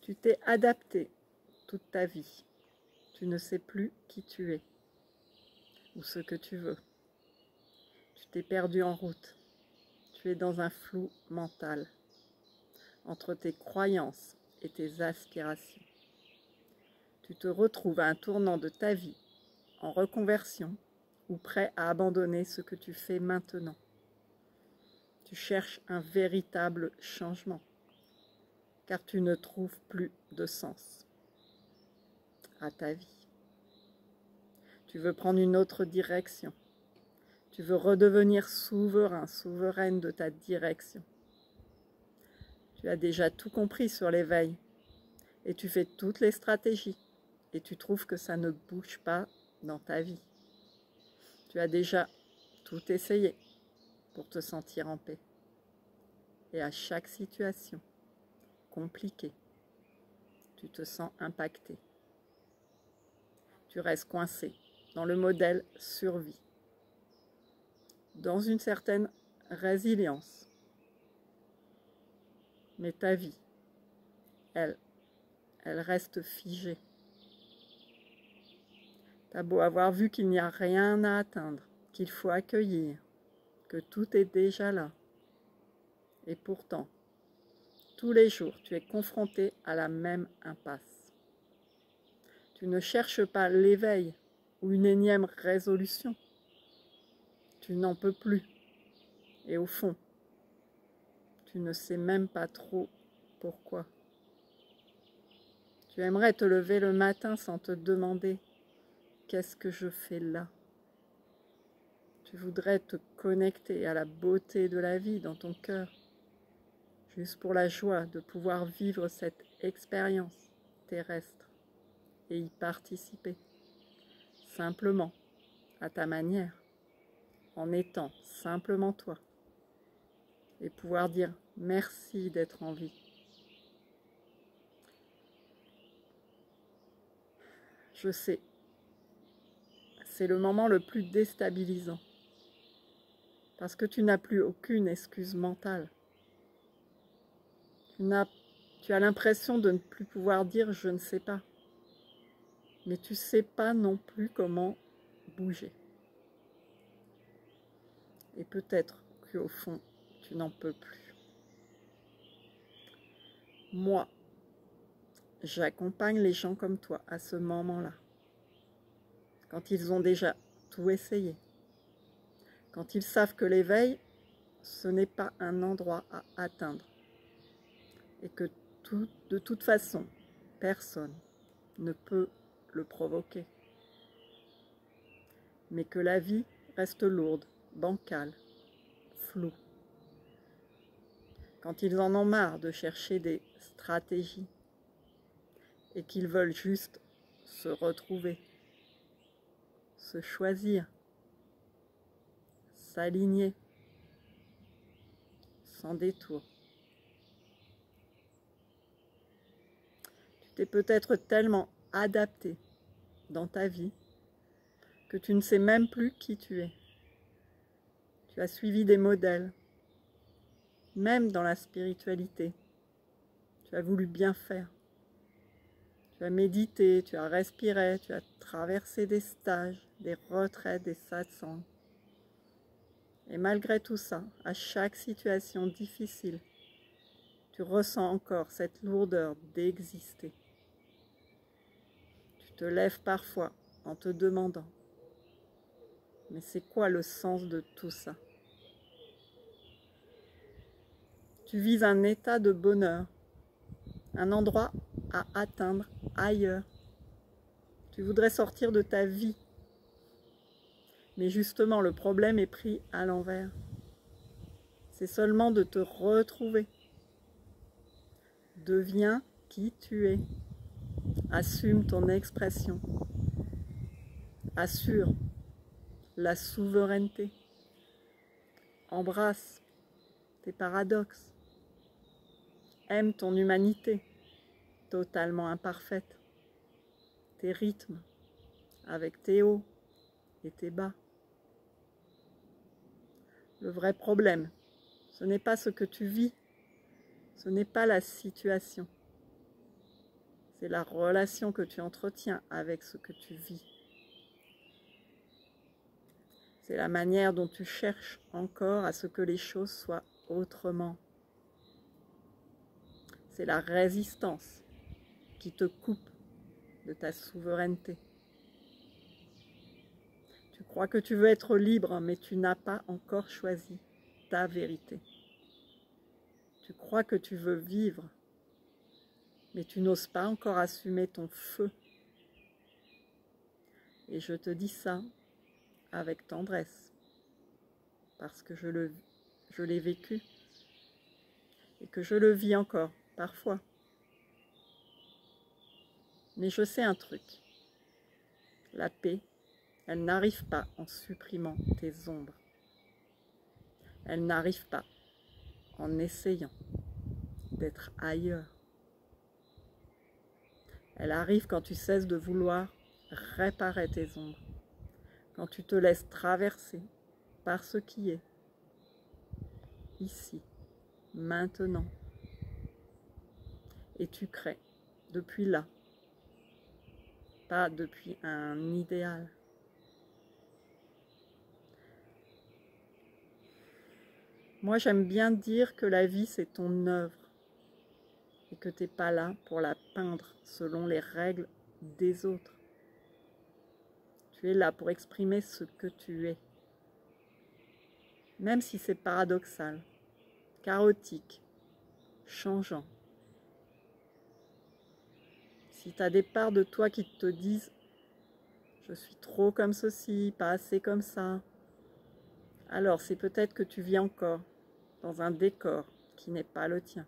Tu t'es adapté toute ta vie. Tu ne sais plus qui tu es ou ce que tu veux. Tu t'es perdu en route. Tu es dans un flou mental entre tes croyances et tes aspirations. Tu te retrouves à un tournant de ta vie, en reconversion ou prêt à abandonner ce que tu fais maintenant. Tu cherches un véritable changement, car tu ne trouves plus de sens à ta vie. Tu veux prendre une autre direction. Tu veux redevenir souverain, souveraine de ta direction. Tu as déjà tout compris sur l'éveil et tu fais toutes les stratégies et tu trouves que ça ne bouge pas dans ta vie. Tu as déjà tout essayé pour te sentir en paix. Et à chaque situation compliquée, tu te sens impacté. Tu restes coincé dans le modèle survie, dans une certaine résilience. Mais ta vie, elle reste figée. T'as beau avoir vu qu'il n'y a rien à atteindre, qu'il faut accueillir, que tout est déjà là. Et pourtant, tous les jours, tu es confronté à la même impasse. Tu ne cherches pas l'éveil ou une énième résolution. Tu n'en peux plus. Et au fond, tu ne sais même pas trop pourquoi. Tu aimerais te lever le matin sans te demander « Qu'est-ce que je fais là ?» Tu voudrais te connecter à la beauté de la vie dans ton cœur, juste pour la joie de pouvoir vivre cette expérience terrestre et y participer, simplement, à ta manière, en étant simplement toi, et pouvoir dire merci d'être en vie. Je sais, c'est le moment le plus déstabilisant, parce que tu n'as plus aucune excuse mentale. Tu as l'impression de ne plus pouvoir dire « je ne sais pas », mais tu ne sais pas non plus comment bouger. Et peut-être qu'au fond, tu n'en peux plus. Moi, j'accompagne les gens comme toi à ce moment-là, quand ils ont déjà tout essayé, quand ils savent que l'éveil, ce n'est pas un endroit à atteindre, et que de toute façon, personne ne peut le provoquer, mais que la vie reste lourde, bancale, floue. Quand ils en ont marre de chercher des stratégies et qu'ils veulent juste se retrouver, se choisir, s'aligner, sans détour. Tu t'es peut-être tellement adapté dans ta vie que tu ne sais même plus qui tu es. Tu as suivi des modèles, même dans la spiritualité. Tu as voulu bien faire. Tu as médité, tu as respiré, tu as traversé des stages, des retraites, des satsangs. Et malgré tout ça, à chaque situation difficile, tu ressens encore cette lourdeur d'exister. Tu te lèves parfois en te demandant, mais c'est quoi le sens de tout ça? Tu vises un état de bonheur, un endroit à atteindre ailleurs. Tu voudrais sortir de ta vie, mais justement le problème est pris à l'envers. C'est seulement de te retrouver. Deviens qui tu es. Assume ton expression. Assure la souveraineté. Embrasse tes paradoxes. Aime ton humanité, totalement imparfaite. Tes rythmes, avec tes hauts et tes bas. Le vrai problème, ce n'est pas ce que tu vis, ce n'est pas la situation. C'est la relation que tu entretiens avec ce que tu vis. C'est la manière dont tu cherches encore à ce que les choses soient autrement. C'est la résistance qui te coupe de ta souveraineté. Tu crois que tu veux être libre, mais tu n'as pas encore choisi ta vérité. Tu crois que tu veux vivre, mais tu n'oses pas encore assumer ton feu. Et je te dis ça avec tendresse, parce que je l'ai vécu et que je le vis encore, parfois. Mais je sais un truc, la paix, elle n'arrive pas en supprimant tes ombres. Elle n'arrive pas en essayant d'être ailleurs. Elle arrive quand tu cesses de vouloir réparer tes ombres, quand tu te laisses traverser par ce qui est, ici, maintenant. Et tu crées depuis là, pas depuis un idéal. Moi, j'aime bien dire que la vie, c'est ton œuvre et que tu n'es pas là pour la peindre selon les règles des autres. Tu es là pour exprimer ce que tu es. Même si c'est paradoxal, chaotique, changeant. Si tu as des parts de toi qui te disent « je suis trop comme ceci, pas assez comme ça », alors c'est peut-être que tu vis encore dans un décor qui n'est pas le tien.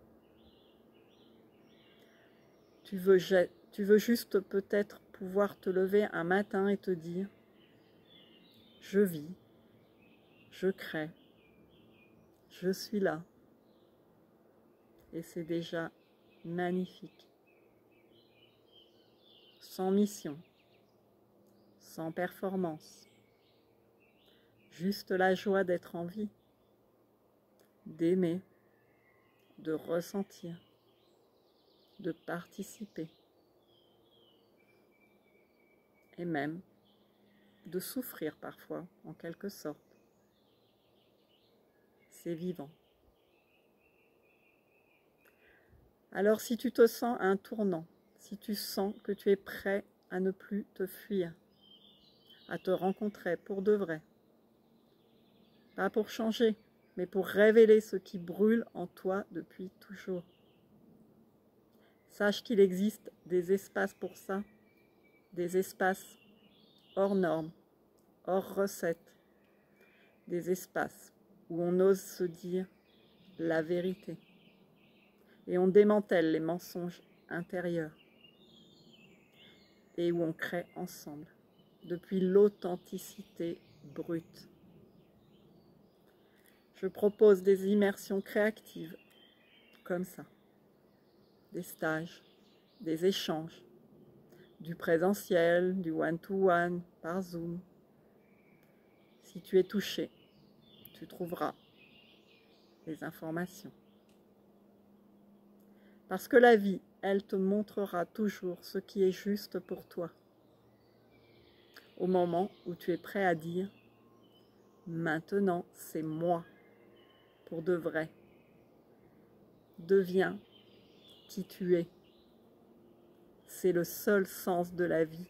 Tu veux juste peut-être pouvoir te lever un matin et te dire « je vis, je crée, je suis là ». Et c'est déjà magnifique. Sans mission, sans performance, juste la joie d'être en vie, d'aimer, de ressentir, de participer et même de souffrir parfois, en quelque sorte. C'est vivant. Alors si tu te sens à un tournant, si tu sens que tu es prêt à ne plus te fuir, à te rencontrer pour de vrai, pas pour changer, mais pour révéler ce qui brûle en toi depuis toujours. Sache qu'il existe des espaces pour ça, des espaces hors normes, hors recettes, des espaces où on ose se dire la vérité et on démantèle les mensonges intérieurs et où on crée ensemble depuis l'authenticité brute. Je propose des immersions créatives comme ça, des stages, des échanges, du présentiel, du one-to-one, par Zoom. Si tu es touché, tu trouveras les informations. Parce que la vie, elle te montrera toujours ce qui est juste pour toi. Au moment où tu es prêt à dire « maintenant, c'est moi, pour de vrai ». Deviens qui tu es. C'est le seul sens de la vie.